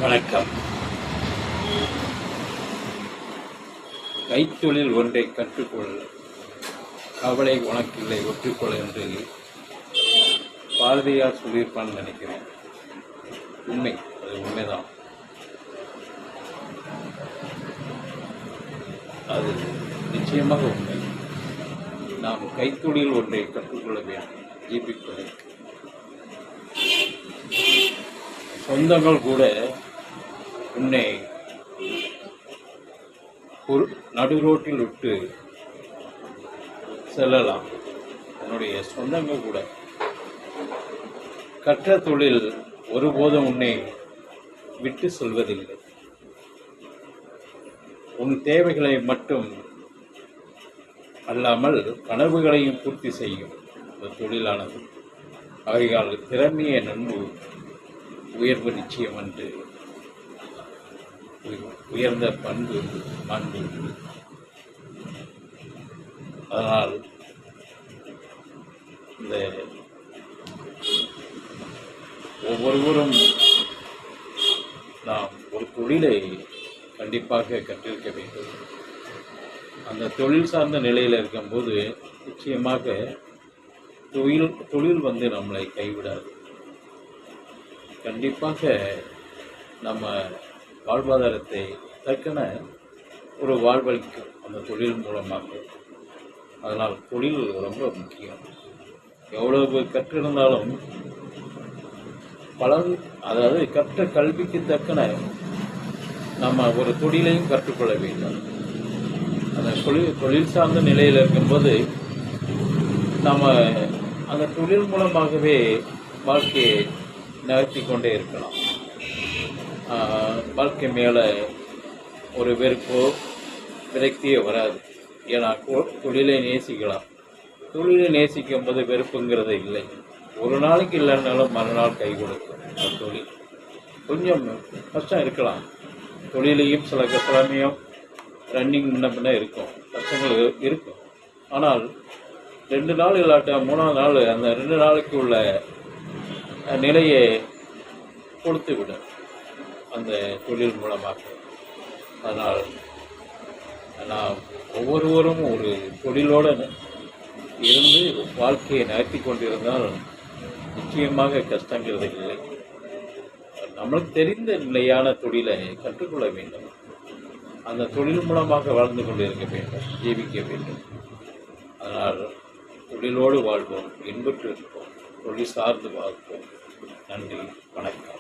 வணக்கம். கைத்தொழில் ஒன்றை கற்றுக்கொள், கவலை உனக்கில்லை ஒற்றுக்கொள் என்று பாரதியார் சொல்லியிருப்பான்னு நினைக்கிறேன். உண்மை, அது உண்மைதான். அது நிச்சயமாக உண்மை. நாம் கைத்தொழில் ஒன்றை கற்றுக்கொள்ள வேண்டும். ஜீவிப்பதற்கு சொந்தங்கள் கூட உன்னை நடு ரோட்டில் விட்டு செல்லலாம். உன்னுடைய சொந்தங்கள் கூட கற்ற தொழில் ஒருபோதும் உன்னை விட்டு செல்வதில்லை. உன் தேவைகளை மட்டும் அல்லாமல் கனவுகளையும் பூர்த்தி செய்யும் இந்த தொழிலானது. ஆகையால் திறமைய நன்மை உயர்வு நிச்சயம் என்று உயர்ந்த பண்பு மாண்பு. அதனால் இந்த ஒவ்வொருவரும் நாம் ஒரு தொழிலை கண்டிப்பாக கற்றிருக்க வேண்டும். அந்த தொழில் சார்ந்த நிலையில் இருக்கும்போது நிச்சயமாக தொழில் நம்மளை கைவிடாது. கண்டிப்பாக நம்ம வாழ்வாதாரத்தை தக்கன ஒரு வாழ்வளிக்கும் அந்த தொழில் மூலமாக. அதனால் தொழில் ரொம்ப முக்கியம். எவ்வளவு கற்றிருந்தாலும் பலன், அதாவது கற்ற கல்விக்கு தக்கன நம்ம ஒரு தொழிலையும் கற்றுக்கொள்ள வேண்டும். அந்த தொழில் சார்ந்த நிலையில் இருக்கும்போது நம்ம அந்த தொழில் மூலமாகவே வாழ்க்கையை நகர்த்தி கொண்டே இருக்கலாம். வாழ்க்கை மேலே ஒரு வெறுப்போ விரக்தியோ வராது. ஏன்னா தொழிலை நேசிக்கலாம். தொழிலை நேசிக்கும் போது வெறுப்புங்கிறது இல்லை. ஒரு நாளைக்கு இல்லைன்னாலும் மறுநாள் கை கொடுக்கும். அந்த தொழில் கொஞ்சம் கஷ்டம் இருக்கலாம். தொழிலையும் சில சமயம் ரன்னிங் முன்ன இருக்கும், கஷ்டங்கள் இருக்கும். ஆனால் 2 நாள் இல்லாட்ட 3ஆவது நாள் அந்த 2 நாளைக்கு உள்ள நிலையை கொடுத்து விடும் அந்த தொழில் மூலமாக. அதனால் நாம் ஒவ்வொருவரும் ஒரு தொழிலோடு இருந்து வாழ்க்கையை நகர்த்தி கொண்டிருந்தால் நிச்சயமாக கஷ்டங்கிறது இல்லை. நம்மளுக்கு தெரிந்த நிலையான தொழிலை கற்றுக்கொள்ள வேண்டும். அந்த தொழில் மூலமாக வாழ்ந்து கொண்டிருக்க வேண்டும், ஜீவிக்க வேண்டும். அதனால் தொழிலோடு வாழ்வோம், இன்புற்று இருப்போம், தொழில் சார்ந்து வாழ்வோம். நன்றி, வணக்கம்.